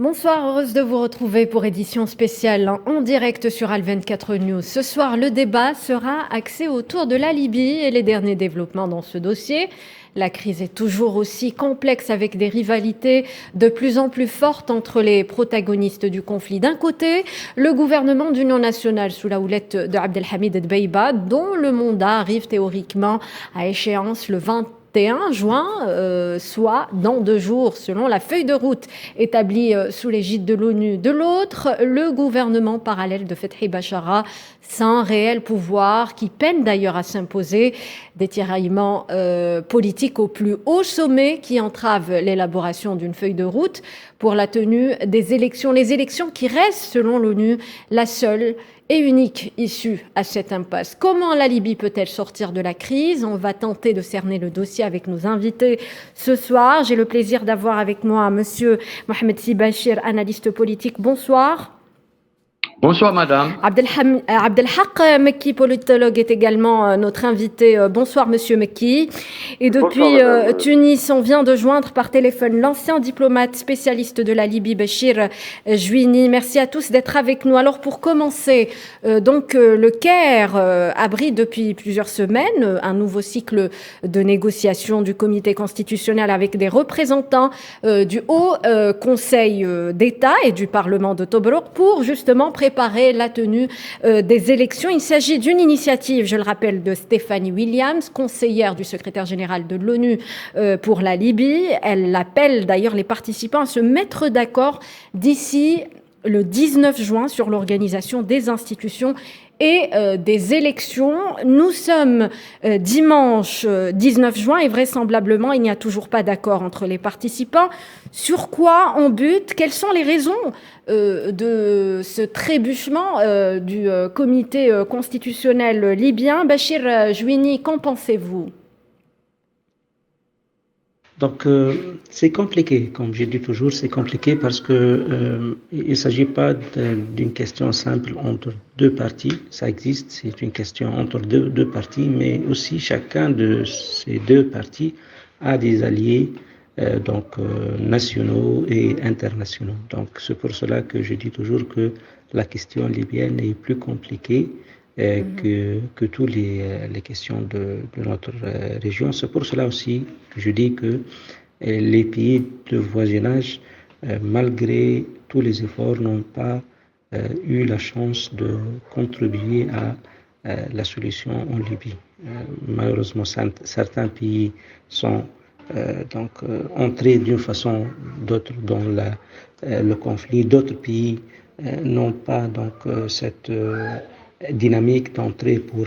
Bonsoir, heureuse de vous retrouver pour édition spéciale en direct sur Al24 News. Ce soir, le débat sera axé autour de la Libye et les derniers développements dans ce dossier. La crise est toujours aussi complexe avec des rivalités de plus en plus fortes entre les protagonistes du conflit. D'un côté, le gouvernement d'union nationale sous la houlette de Abdelhamid Dbeiba, dont le mandat arrive théoriquement à échéance le 21 juin, soit dans 2 jours, selon la feuille de route établie sous l'égide de l'ONU. De l'autre, le gouvernement parallèle de Fethi Bachara, sans réel pouvoir, qui peine d'ailleurs à s'imposer, des tiraillements politiques au plus haut sommet qui entravent l'élaboration d'une feuille de route pour la tenue des élections. Les élections qui restent, selon l'ONU, la seule et unique issue à cette impasse. Comment la Libye peut-elle sortir de la crise? On va tenter de cerner le dossier avec nos invités ce soir. J'ai le plaisir d'avoir avec moi monsieur Mohamed Sibachir, analyste politique. Bonsoir. Bonsoir madame. Abdelhak Mekki, politologue, est également notre invité. Bonsoir monsieur Mekki. Et depuis Tunis, on vient de joindre par téléphone l'ancien diplomate spécialiste de la Libye, Béchir Jouini. Merci à tous d'être avec nous. Alors pour commencer, le Caire abrite depuis plusieurs semaines un nouveau cycle de négociations du comité constitutionnel avec des représentants du Haut Conseil d'État et du Parlement de Tobrouk pour justement préparer la tenue des élections. Il s'agit d'une initiative, je le rappelle, de Stéphanie Williams, conseillère du secrétaire général de l'ONU pour la Libye. Elle appelle d'ailleurs les participants à se mettre d'accord d'ici le 19 juin sur l'organisation des institutions et des élections. Nous sommes dimanche 19 juin et vraisemblablement il n'y a toujours pas d'accord entre les participants. Sur quoi on bute? Quelles sont les raisons de ce trébuchement du comité constitutionnel libyen? Béchir Jouini, qu'en pensez-vous? Donc, c'est compliqué, comme j'ai dit toujours, c'est compliqué parce que il ne s'agit pas d'une question simple entre deux parties. Ça existe, c'est une question entre deux parties, mais aussi chacun de ces deux parties a des alliés nationaux et internationaux. Donc, c'est pour cela que je dis toujours que la question libyenne est plus compliquée que toutes les questions de notre région. C'est pour cela aussi que je dis que les pays de voisinage, malgré tous les efforts, n'ont pas eu la chance de contribuer à la solution en Libye. Malheureusement, certains pays sont entrés d'une façon ou d'autre dans le conflit. D'autres pays n'ont pas cette dynamique d'entrée pour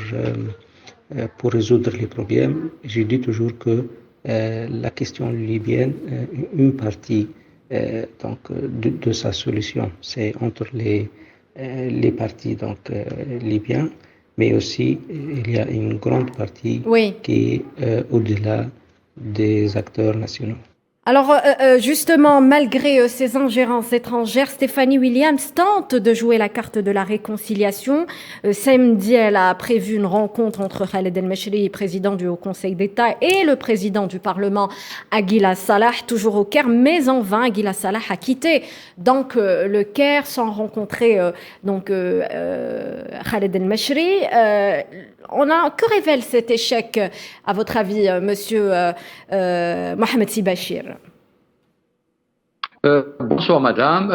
résoudre les problèmes. Je dis toujours que la question libyenne, une partie de sa solution, c'est entre les partis libyens, mais aussi il y a une grande partie qui est au-delà des acteurs nationaux. Alors justement, malgré ces ingérences étrangères, Stéphanie Williams tente de jouer la carte de la réconciliation. Samedi, elle a prévu une rencontre entre Khaled El-Meshri, président du Haut Conseil d'État, et le président du Parlement, Aguila Salah, toujours au Caire, mais en vain. Aguila Salah a quitté le Caire sans rencontrer Khaled El-Meshri. Que révèle cet échec, à votre avis, monsieur Mohamed Sibachir? Bonsoir madame.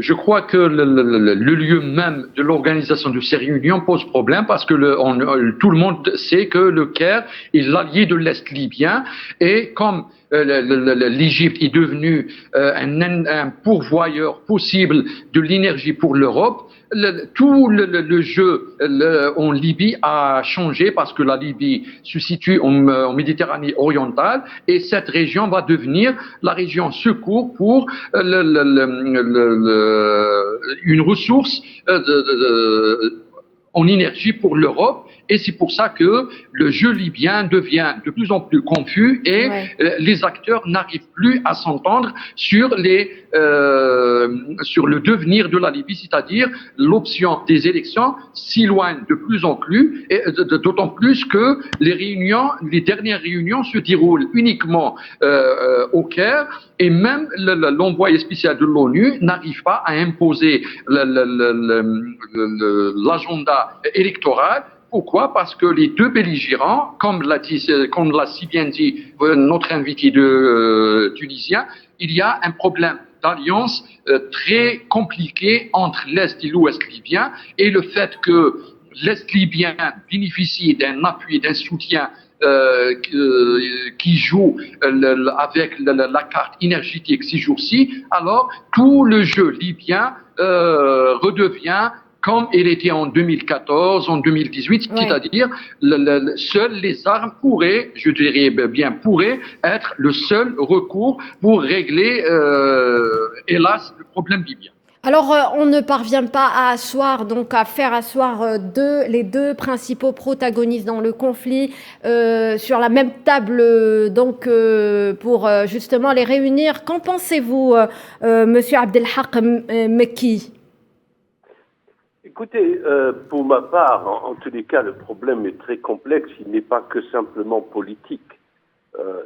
Je crois que le lieu même de l'organisation de ces réunions pose problème parce que tout le monde sait que le Caire est l'allié de l'Est libyen et comme l'Égypte est devenue un pourvoyeur possible de l'énergie pour l'Europe, tout le jeu en Libye a changé parce que la Libye se situe en Méditerranée orientale et cette région va devenir la région secours pour une ressource en énergie pour l'Europe. Et c'est pour ça que le jeu libyen devient de plus en plus confus et les acteurs n'arrivent plus à s'entendre sur le devenir de la Libye, c'est-à-dire l'option des élections s'éloigne de plus en plus, et d'autant plus que les dernières réunions se déroulent uniquement au Caire, et même l'envoyé spécial de l'ONU n'arrive pas à imposer l'agenda électoral. Pourquoi? Parce que les deux belligérants, comme l'a si bien dit notre invité tunisien, il y a un problème d'alliance très compliqué entre l'Est et l'Ouest libyen, et le fait que l'Est libyen bénéficie d'un appui, d'un soutien qui joue avec la carte énergétique ces jours-ci, alors tout le jeu libyen redevient comme il était en 2014, en 2018, c'est-à-dire seules les armes pourraient être le seul recours pour régler, hélas, le problème libyen. Alors, on ne parvient pas à faire asseoir les deux principaux protagonistes dans le conflit sur la même table, pour justement les réunir. Qu'en pensez-vous, Monsieur Abdelhak Mekki? Écoutez, pour ma part, en tous les cas, le problème est très complexe. Il n'est pas que simplement politique.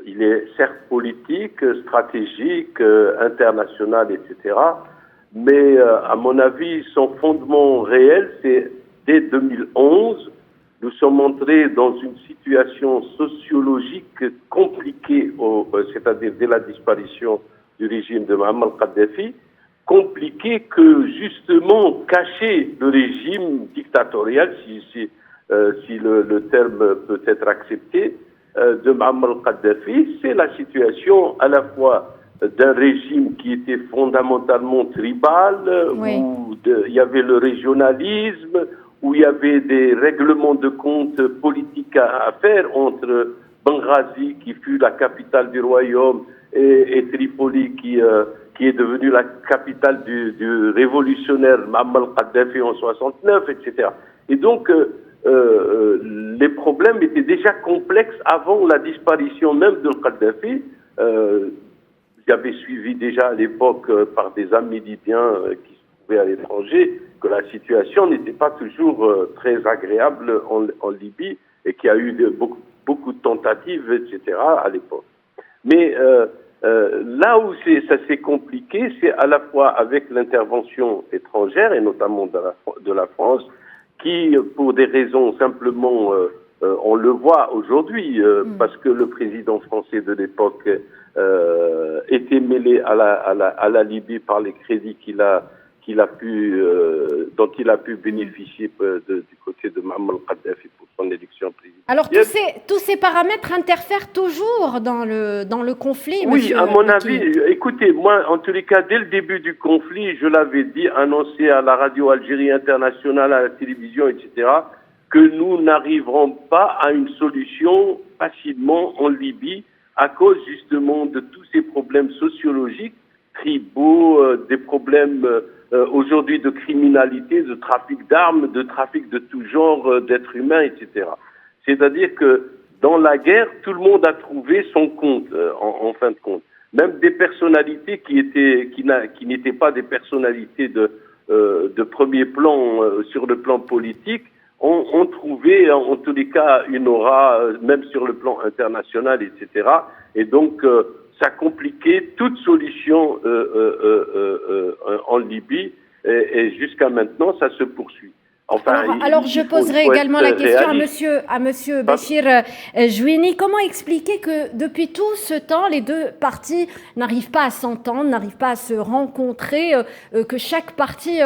Il est certes politique, stratégique, international, etc. Mais à mon avis, son fondement réel, c'est dès 2011, nous sommes entrés dans une situation sociologique compliquée, c'est-à-dire dès la disparition du régime de Muammar Kadhafi, compliqué que justement cacher le régime dictatorial, si le terme peut être accepté, de Muammar Kadhafi. C'est la situation à la fois d'un régime qui était fondamentalement tribal, où il y avait le régionalisme, où il y avait des règlements de compte politiques à faire entre Benghazi, qui fut la capitale du royaume, et Tripoli, qui est devenue la capitale du révolutionnaire Muammar Kadhafi en 69, etc. Et donc, les problèmes étaient déjà complexes avant la disparition même de Kadhafi. J'avais suivi déjà à l'époque par des amis libyens qui se trouvaient à l'étranger que la situation n'était pas toujours très agréable en Libye et qu'il y a eu beaucoup de tentatives, etc. à l'époque. Mais là où ça s'est compliqué, c'est à la fois avec l'intervention étrangère et notamment de la France, qui, pour des raisons simplement, on le voit aujourd'hui, parce que le président français de l'époque était mêlé à la Libye par les crédits dont il a pu bénéficier du côté de Muammar Kadhafi pour son élection présidentielle. Alors tous ces paramètres interfèrent toujours dans le conflit, oui, monsieur à mon Mekki. avis, écoutez, moi, en tous les cas, dès le début du conflit, je l'avais dit, annoncé à la radio Algérie Internationale, à la télévision, etc., que nous n'arriverons pas à une solution facilement en Libye à cause justement de tous ces problèmes sociologiques, tribaux, des problèmes aujourd'hui de criminalité, de trafic d'armes, de trafic de tout genre d'êtres humains, etc. C'est-à-dire que dans la guerre, tout le monde a trouvé son compte, en fin de compte. Même des personnalités qui n'étaient pas des personnalités de premier plan sur le plan politique, ont trouvé en tous les cas une aura, même sur le plan international, etc. Et donc, ça compliquait toute solution en Libye, et jusqu'à maintenant, ça se poursuit. Enfin, alors je poserai également la question à monsieur Béchir Jouini. Comment expliquer que depuis tout ce temps, les deux parties n'arrivent pas à s'entendre, n'arrivent pas à se rencontrer, que chaque partie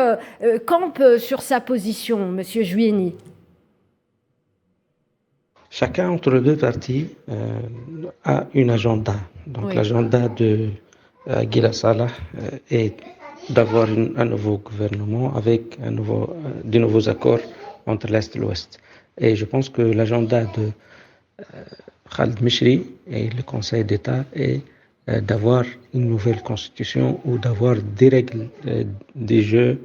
campe sur sa position, monsieur Jouini? Chacun entre les deux parties a un agenda. Donc l'agenda de Guila Salah est d'avoir un nouveau gouvernement avec de nouveaux accords entre l'Est et l'Ouest. Et je pense que l'agenda de Khaled Mishri et le Conseil d'État est d'avoir une nouvelle constitution ou d'avoir des règles des jeux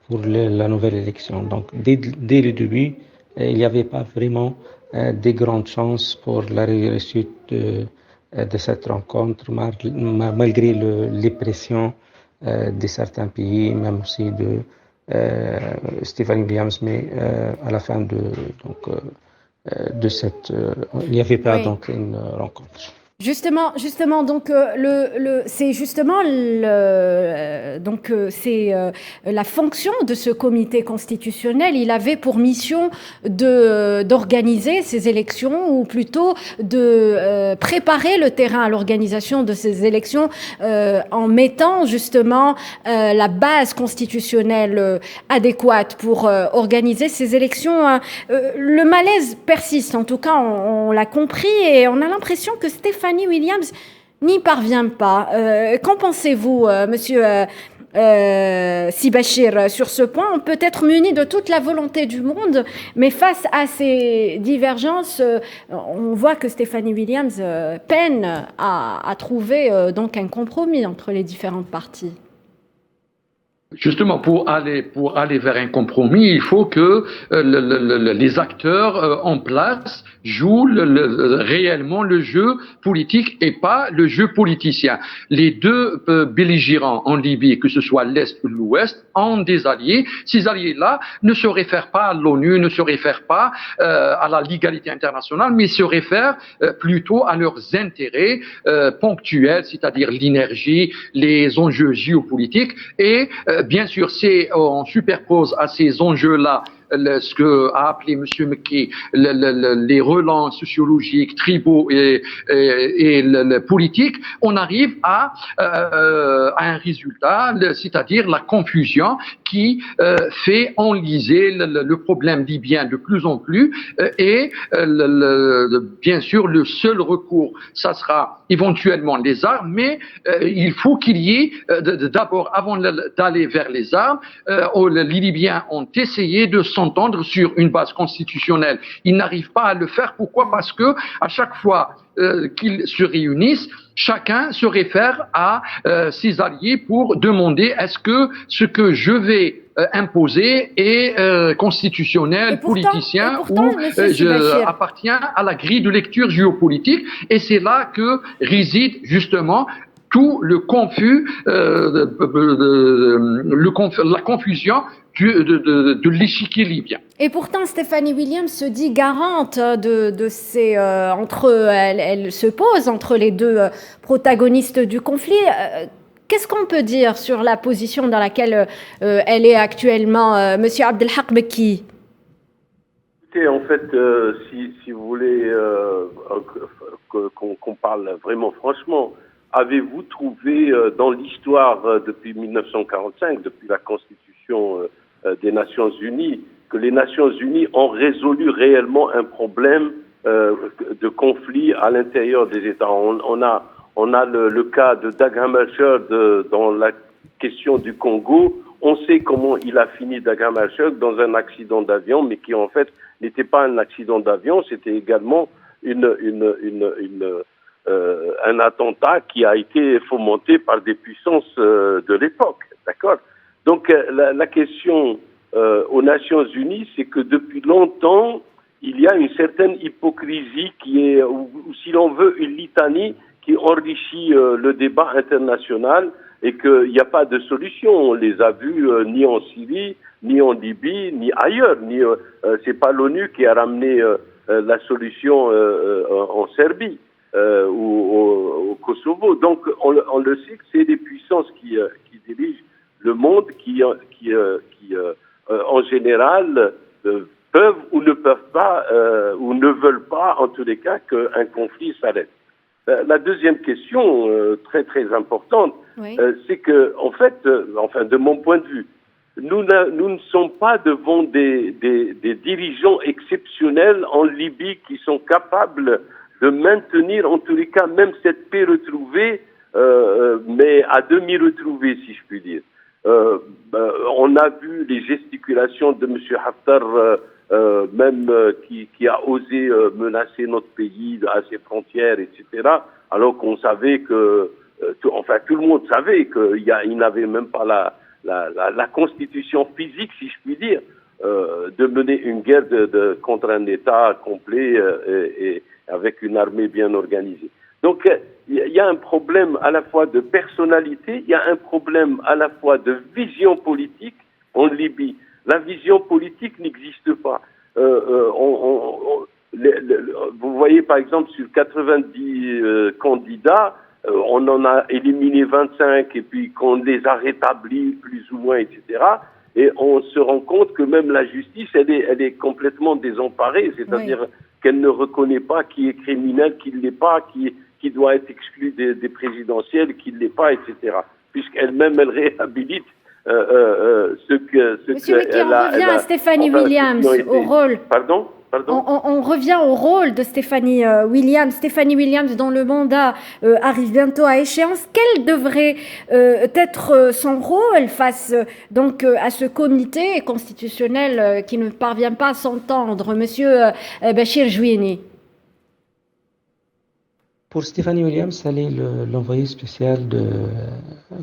pour la nouvelle élection. Donc, dès le début, il n'y avait pas vraiment des grandes chances pour la réussite de cette rencontre, malgré les pressions de certains pays, même aussi de Stéphanie Williams, mais à la fin de cette, il n'y avait pas donc une rencontre. Justement, donc c'est justement la fonction de ce comité constitutionnel. Il avait pour mission d'organiser ces élections, ou plutôt de préparer le terrain à l'organisation de ces élections en mettant justement la base constitutionnelle adéquate pour organiser ces élections. Le malaise persiste, en tout cas, on l'a compris, et on a l'impression que Stéphanie Williams n'y parvient pas. Qu'en pensez-vous, monsieur Sibachir, sur ce point? On peut être muni de toute la volonté du monde, mais face à ces divergences, on voit que Stéphanie Williams peine à trouver donc un compromis entre les différentes parties. Justement, pour aller vers un compromis, il faut que les acteurs en place jouent réellement le jeu politique et pas le jeu politicien. Les deux belligérants en Libye, que ce soit l'Est ou l'Ouest, ont des alliés. Ces alliés-là ne se réfèrent pas à l'ONU, ne se réfèrent pas à la légalité internationale, mais se réfèrent plutôt à leurs intérêts ponctuels, c'est-à-dire l'énergie, les enjeux géopolitiques, et bien sûr, on superpose à ces enjeux-là ce que a appelé M. Mekki les relents sociologiques, tribaux et politiques. On arrive à un résultat, c'est-à-dire la confusion qui fait enliser le problème libyen de plus en plus, et bien sûr le seul recours, ça sera éventuellement les armes, mais il faut qu'il y ait d'abord, avant d'aller vers les armes, les Libyens ont essayé de s'entendre sur une base constitutionnelle. Ils n'arrivent pas à le faire. Pourquoi? Parce que à chaque fois qu'ils se réunissent, chacun se réfère à ses alliés pour demander est-ce que ce que je vais imposer est constitutionnel, politicien, ou appartient à la grille de lecture géopolitique. Et c'est là que réside justement tout le confus, la confusion de l'échiquier libyen. Et pourtant, Stéphanie Williams se dit garante de ces elle se pose entre les deux protagonistes du conflit. Qu'est-ce qu'on peut dire sur la position dans laquelle elle est actuellement, Monsieur Abdelhak Mekki? En fait, si vous voulez qu'on parle vraiment franchement, avez-vous trouvé dans l'histoire depuis 1945, depuis la Constitution des Nations Unies, que les Nations Unies ont résolu réellement un problème de conflit à l'intérieur des États? On a le cas de Dag Hammarskjöld dans la question du Congo. On sait comment il a fini, Dag Hammarskjöld, dans un accident d'avion, mais qui en fait n'était pas un accident d'avion, c'était également un attentat qui a été fomenté par des puissances de l'époque, d'accord? Donc la question aux Nations Unies, c'est que depuis longtemps, il y a une certaine hypocrisie qui est, ou si l'on veut, une litanie qui enrichit le débat international, et qu'il n'y a pas de solution. On les a vus ni en Syrie, ni en Libye, ni ailleurs. C'est pas l'ONU qui a ramené la solution en Serbie ou au Kosovo. Donc on le sait que c'est les puissances qui dirigent le monde qui en général peuvent ou ne peuvent pas ou ne veulent pas, en tous les cas, qu'un conflit s'arrête. La deuxième question, très très importante, oui, c'est que, en fait, enfin de mon point de vue, nous ne sommes pas devant des dirigeants exceptionnels en Libye qui sont capables de maintenir, en tous les cas, même cette paix retrouvée, mais à demi retrouvée, si je puis dire. On a vu les gesticulations de M. Haftar, même qui a osé menacer notre pays à ses frontières, etc., alors qu'on savait que, tout le monde savait qu'il n'avait même pas la constitution physique, si je puis dire, de mener une guerre contre un État complet et avec une armée bien organisée. Donc, il y a un problème à la fois de personnalité, il y a un problème à la fois de vision politique en Libye. La vision politique n'existe pas. Vous voyez, par exemple, sur 90 candidats, on en a éliminé 25 et puis qu'on les a rétablis plus ou moins, etc. Et on se rend compte que même la justice, elle est complètement désemparée, c'est-à-dire qu'elle ne reconnaît pas qui est criminel, qui ne l'est pas, qui doit être exclu des présidentielles, qui ne l'est pas, etc. Puisqu'elle-même, elle réhabilite Monsieur Mecky, on revient à Stéphanie Williams, au rôle. Pardon. On revient au rôle de Stéphanie Williams. Stéphanie Williams, dont le mandat arrive bientôt à échéance. Quel devrait être son rôle face donc à ce comité constitutionnel qui ne parvient pas à s'entendre, Monsieur Bachir Jouini? Pour Stéphanie Williams, elle est l'envoyée spéciale de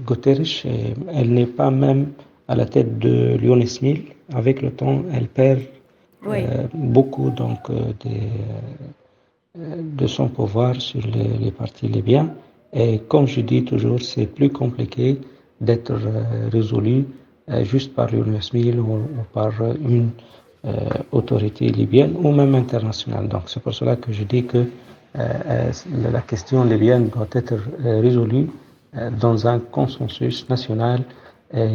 Guterres et elle n'est pas même à la tête de l'UNSMIL. Avec le temps, elle perd beaucoup donc de son pouvoir sur les partis libyens. Et comme je dis toujours, c'est plus compliqué d'être résolu juste par l'UNSMIL ou par une autorité libyenne ou même internationale. Donc c'est pour cela que je dis que la question libyenne doit être résolue dans un consensus national et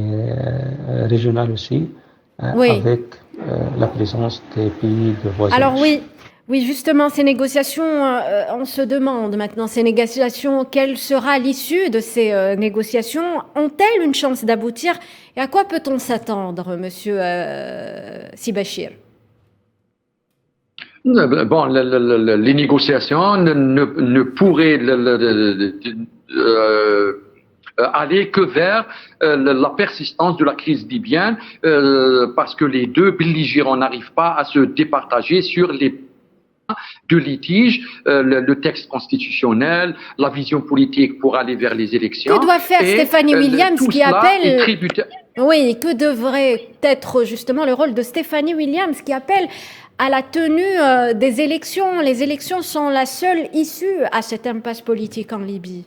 régional aussi, avec la présence des pays de voisinage. Alors oui, justement, ces négociations, on se demande maintenant, ces négociations, quelle sera l'issue de ces négociations? Ont-elles une chance d'aboutir? Et à quoi peut-on s'attendre, Monsieur Sibachir? Bon, les négociations ne pourraient aller que vers la persistance de la crise libyenne, parce que les deux belligérants n'arrivent pas à se départager sur les de litige, le texte constitutionnel, la vision politique pour aller vers les élections. Que doit faire Stéphanie Williams qui appelle... Oui, que devrait être justement le rôle de Stéphanie Williams qui appelle à la tenue des élections? Les élections sont la seule issue à cette impasse politique en Libye.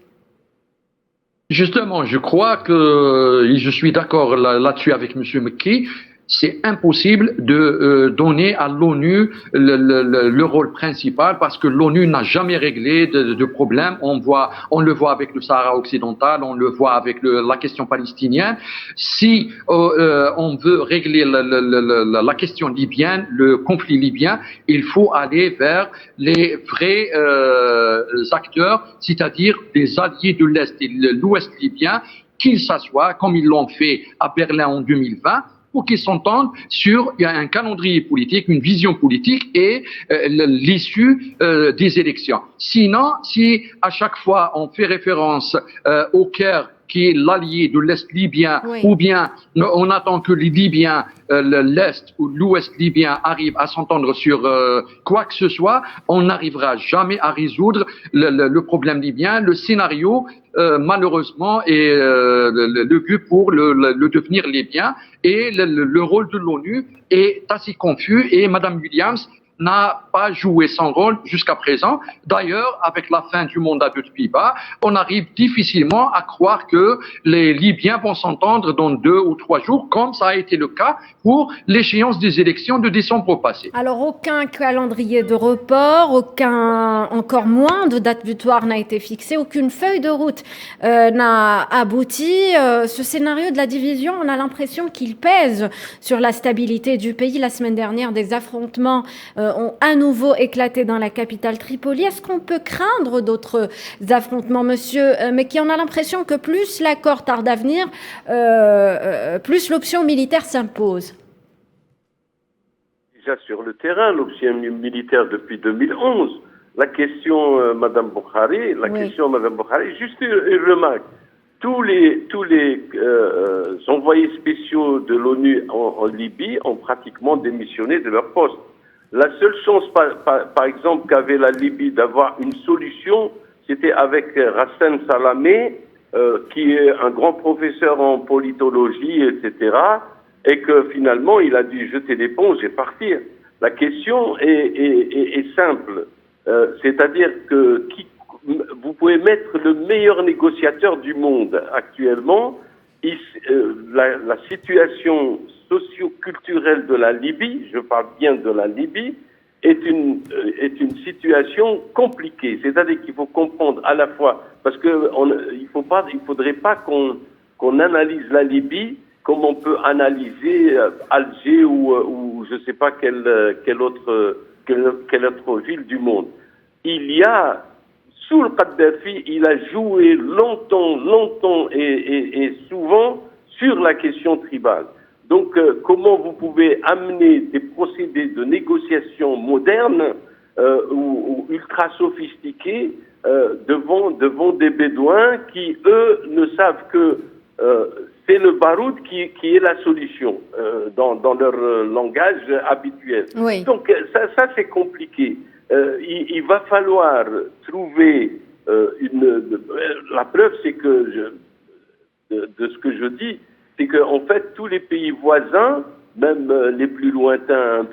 Justement, je crois que je suis d'accord là-dessus avec M. Mecky. C'est impossible de donner à l'ONU le rôle principal parce que l'ONU n'a jamais réglé de problème. On le voit avec le Sahara occidental, on le voit avec la question palestinienne. Si on veut régler la question libyenne, le conflit libyen, il faut aller vers les vrais acteurs, c'est-à-dire des alliés de l'Est et de l'Ouest libyen, qu'ils s'assoient comme ils l'ont fait à Berlin en 2020. Pour qu'ils s'entendent sur un calendrier politique, une vision politique et l'issue des élections. Sinon, si à chaque fois on fait référence au Caire, qui est l'allié de l'Est libyen, ou bien on attend que les Libyens, l'Est ou l'Ouest libyen arrivent à s'entendre sur quoi que ce soit, on n'arrivera jamais à résoudre le problème libyen. Le scénario, malheureusement, est le but pour le devenir libyen et le rôle de l'ONU est assez confus et Mme Williams n'a pas joué son rôle jusqu'à présent. D'ailleurs, avec la fin du mandat de Tbiba, on arrive difficilement à croire que les Libyens vont s'entendre dans 2 ou 3 jours, comme ça a été le cas pour l'échéance des élections de décembre passé. Alors, aucun calendrier de report, encore moins de date butoir n'a été fixée, aucune feuille de route n'a abouti. Ce scénario de la division, on a l'impression qu'il pèse sur la stabilité du pays. La semaine dernière, des affrontements ont à nouveau éclaté dans la capitale Tripoli. Est-ce qu'on peut craindre d'autres affrontements, monsieur Mecky? On a l'impression que plus l'accord tarde à venir, plus l'option militaire s'impose. Déjà sur le terrain, l'option militaire depuis 2011. La question, Madame Boukhari, juste une remarque. Tous les envoyés spéciaux de l'ONU en Libye ont pratiquement démissionné de leur poste. La seule chance, par exemple, qu'avait la Libye d'avoir une solution, c'était avec Hassan Salamé qui est un grand professeur en politologie, etc., et que finalement il a dû jeter l'éponge et partir. La question est simple, c'est-à-dire que vous pouvez mettre le meilleur négociateur du monde actuellement, la situation socio-culturelle de la Libye, je parle bien de la Libye, est une situation compliquée. C'est-à-dire qu'il faut comprendre à la fois, parce que il faudrait pas qu'on analyse la Libye comme on peut analyser Alger ou je sais pas quelle autre ville du monde. Il y a sous le Kadhafi, il a joué longtemps et souvent sur la question tribale. Donc, comment vous pouvez amener des procédés de négociation modernes ou ultra sophistiqués devant des Bédouins qui, eux, ne savent que c'est le baroud qui est la solution dans leur langage habituel. Oui. Donc, ça c'est compliqué. Il va falloir trouver la preuve, c'est que de ce que je dis, c'est qu'en fait, tous les pays voisins, même les plus lointains,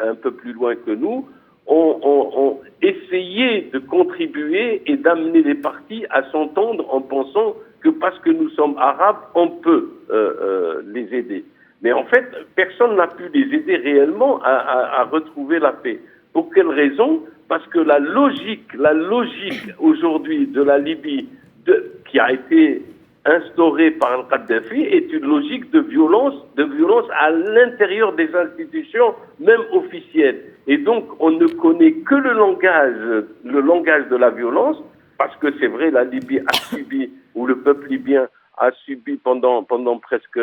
un peu plus loin que nous, ont essayé de contribuer et d'amener les partis à s'entendre en pensant que parce que nous sommes arabes, on peut les aider. Mais en fait, personne n'a pu les aider réellement à retrouver la paix. Pour quelle raison? Parce que la logique aujourd'hui de la Libye, qui a été instaurée par le Kadhafi, est une logique de violence à l'intérieur des institutions, même officielles. Et donc, on ne connaît que le langage de la violence, parce que c'est vrai, la Libye a subi, ou le peuple libyen a subi pendant presque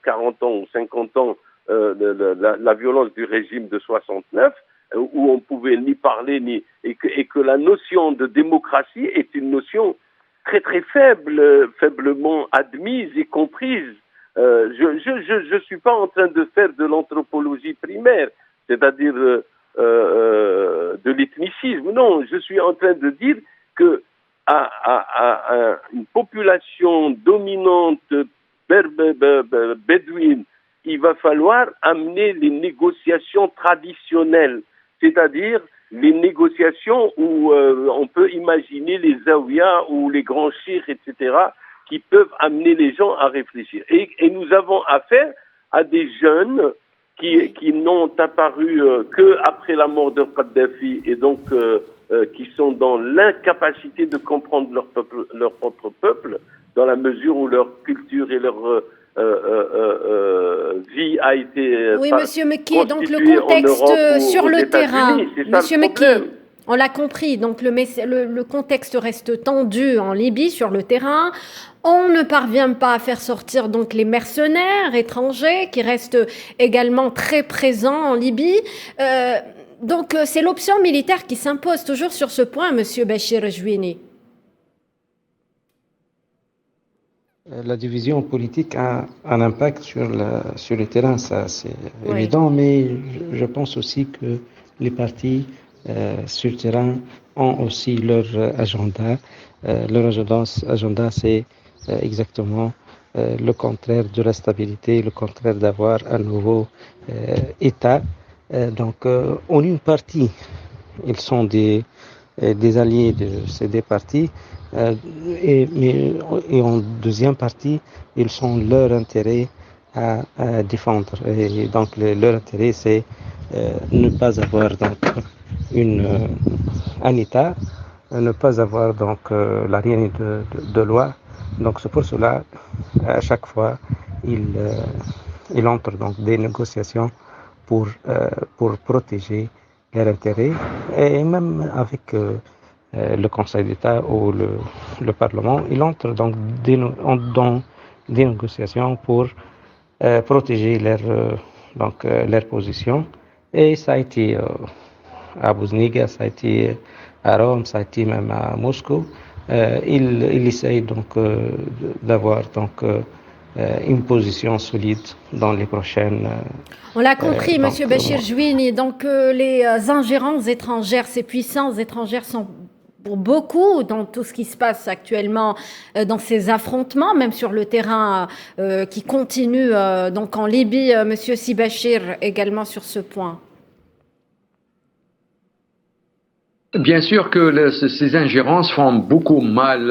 40 ans ou 50 ans la violence du régime de 69, où on pouvait ni parler et que la notion de démocratie est une notion très très faiblement admise et comprise. Je suis pas en train de faire de l'anthropologie primaire, c'est-à-dire de l'ethnicisme. Non, je suis en train de dire que à une population dominante bédouine, il va falloir amener les négociations traditionnelles, c'est-à-dire les négociations où on peut imaginer les zawiyas ou les grands chirs, etc., qui peuvent amener les gens à réfléchir. Et nous avons affaire à des jeunes qui n'ont apparu qu'après la mort de Kadhafi et donc qui sont dans l'incapacité de comprendre leur propre peuple, dans la mesure où leur culture et leur vie a été oui, Monsieur Mekki, donc le contexte sur le terrain, Monsieur Mekki, on l'a compris, donc le contexte reste tendu en Libye sur le terrain. On ne parvient pas à faire sortir donc les mercenaires étrangers qui restent également très présents en Libye. Donc c'est l'option militaire qui s'impose toujours sur ce point, Monsieur Bachir Jouini. La division politique a un impact sur le terrain, ça c'est évident, mais je pense aussi que les partis sur le terrain ont aussi leur agenda. Leur agenda c'est exactement le contraire de la stabilité, le contraire d'avoir un nouveau État. Donc en une partie, ils sont des alliés de ces deux partis. Et en deuxième partie, ils sont leur intérêt à défendre. Et donc leur intérêt, c'est ne pas avoir donc un État, ne pas avoir donc la ligne de loi. Donc c'est pour cela, à chaque fois, ils entrent dans des négociations pour protéger leurs intérêts, et même avec le Conseil d'État ou le Parlement, il entre donc dans des négociations pour protéger leur position. Et ça a été à Bouzniga, ça a été à Rome, ça a été même à Moscou. Il essaye donc d'avoir donc une position solide dans les prochaines. On l'a compris, Monsieur Bachir Jouini. Donc les ingérences étrangères, ces puissances étrangères sont pour beaucoup dans tout ce qui se passe actuellement, dans ces affrontements, même sur le terrain qui continue donc en Libye. Monsieur Sibachir, également sur ce point. Bien sûr que ces ingérences font beaucoup mal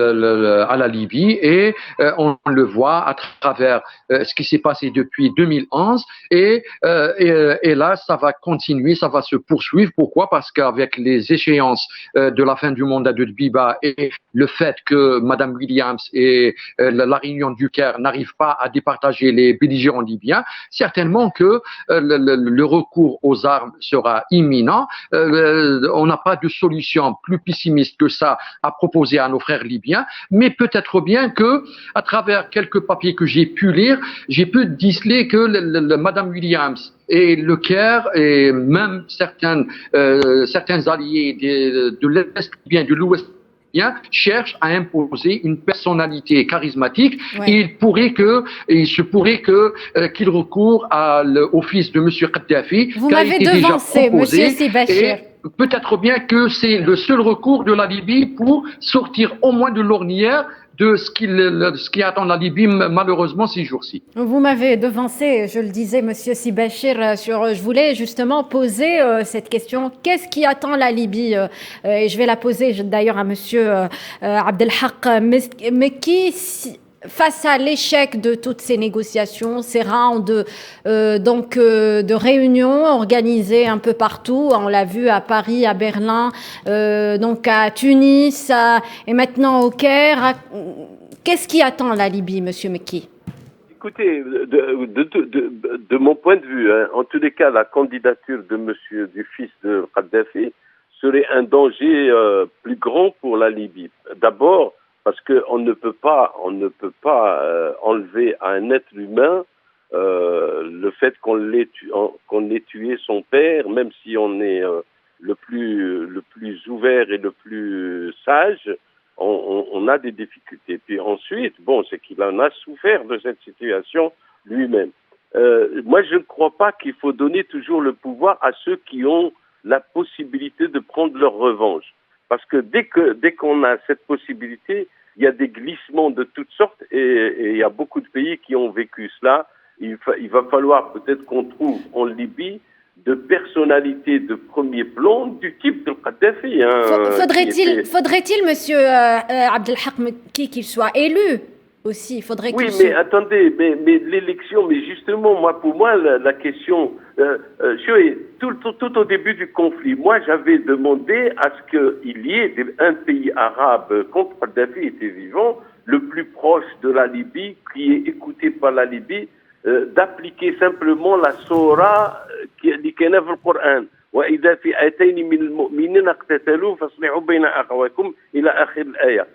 à la Libye et on le voit à travers ce qui s'est passé depuis 2011 et là ça va continuer, ça va se poursuivre. Pourquoi? Parce qu'avec les échéances de la fin du mandat de Dbiba et le fait que Madame Williams et la réunion du Caire n'arrivent pas à départager les belligérants libyens, certainement que le recours aux armes sera imminent. On n'a pas de solution plus pessimiste que ça à proposer à nos frères libyens, mais peut-être bien que, à travers quelques papiers que j'ai pu lire, j'ai pu déceler que Madame Williams et le Caire et même certains alliés de l'Est libyen, de l'Ouest libyen, cherchent à imposer une personnalité charismatique. Ouais. Et il se pourrait qu'il recourt au fils de M. Kadhafi. Vous m'avez devancé, M. Sibachir. Peut-être bien que c'est le seul recours de la Libye pour sortir au moins de l'ornière de ce qui attend la Libye malheureusement ces jours-ci. Vous m'avez devancé, je le disais, Monsieur Sibachir, je voulais justement poser cette question. Qu'est-ce qui attend la Libye? Et je vais la poser d'ailleurs à Monsieur Abdelhak Mekki. Face à l'échec de toutes ces négociations, ces rounds de réunions organisées un peu partout, on l'a vu à Paris, à Berlin, donc à Tunis, et maintenant au Caire, qu'est-ce qui attend la Libye, Monsieur Mekki? Écoutez, de mon point de vue, hein, en tous les cas, la candidature du fils de Kadhafi serait un danger plus grand pour la Libye. D'abord, parce qu'on ne peut pas enlever à un être humain le fait qu'on ait tué son père, même si on est le plus ouvert et le plus sage, on a des difficultés. Puis ensuite, c'est qu'il en a souffert de cette situation lui-même. Moi, je ne crois pas qu'il faut donner toujours le pouvoir à ceux qui ont la possibilité de prendre leur revanche. Parce que dès qu'on a cette possibilité, il y a des glissements de toutes sortes et il y a beaucoup de pays qui ont vécu cela. Il va falloir peut-être qu'on trouve en Libye de personnalités de premier plan du type de Kadhafi. Faudrait-il, Monsieur Abdelhak Mekki, qu'il soit élu aussi? Mais attendez, mais l'élection, mais justement, pour moi, la question, tout au début du conflit, moi, j'avais demandé à ce qu'il y ait un pays arabe, quand Kadhafi était vivant, le plus proche de la Libye, qui est écouté par la Libye, d'appliquer simplement la Sourate qui est dans le Coran. وإذا فئتين من المؤمنين اقتتلوا فاصلحوا بين أخويكم إلى آخر الآية.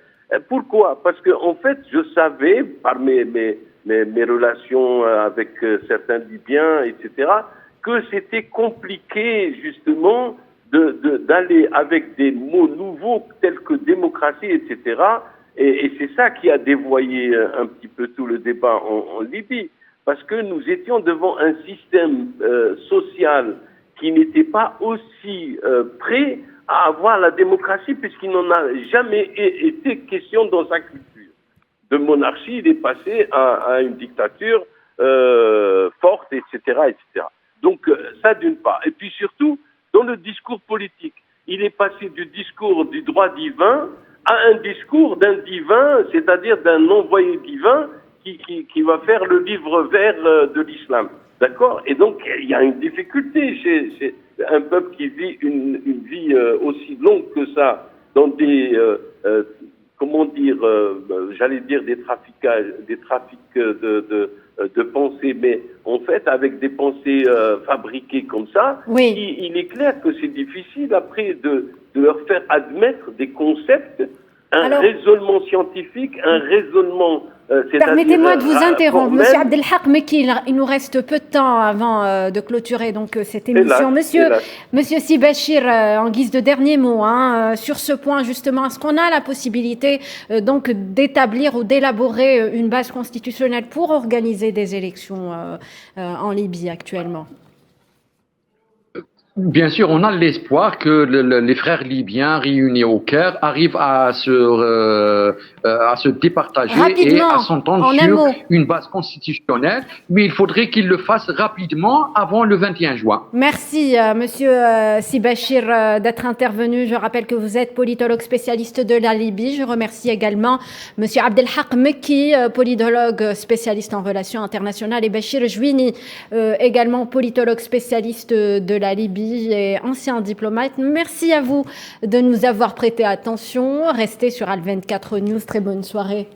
Pourquoi? Parce que en fait, je savais par mes relations avec certains Libyens, etc., que c'était compliqué justement d'aller avec des mots nouveaux tels que démocratie, etc. Et c'est ça qui a dévoyé un petit peu tout le débat en Libye, parce que nous étions devant un système social qui n'était pas aussi prêt à avoir la démocratie, puisqu'il n'en a jamais été question dans sa culture. De monarchie, il est passé à une dictature forte, etc., etc. Donc ça d'une part. Et puis surtout, dans le discours politique, il est passé du discours du droit divin à un discours d'un divin, c'est-à-dire d'un envoyé divin qui va faire le livre vert de l'islam. D'accord? Et donc, il y a une difficulté chez un peuple qui vit une vie aussi longue que ça, dans des, j'allais dire des trafics de pensées, mais en fait, avec des pensées fabriquées comme ça, oui. Il est clair que c'est difficile après de leur faire admettre des concepts, raisonnement scientifique, un raisonnement... Permettez-moi de vous interrompre, Monsieur Abdelhak Mekki, il nous reste peu de temps avant de clôturer donc cette émission. Monsieur Sibachir, en guise de dernier mot, sur ce point justement, est-ce qu'on a la possibilité donc d'établir ou d'élaborer une base constitutionnelle pour organiser des élections en Libye actuellement? Bien sûr, on a l'espoir que les frères libyens réunis au Caire arrivent à se départager et à s'entendre sur une base constitutionnelle, mais il faudrait qu'ils le fassent rapidement avant le 21 juin. Merci, Monsieur Sibachir, d'être intervenu. Je rappelle que vous êtes politologue spécialiste de la Libye. Je remercie également Monsieur Abdelhak Mekki, politologue spécialiste en relations internationales, et Bachir Jouini, également politologue spécialiste de la Libye et ancien diplomate. Merci à vous de nous avoir prêté attention. Restez sur Al 24 News. Très bonne soirée.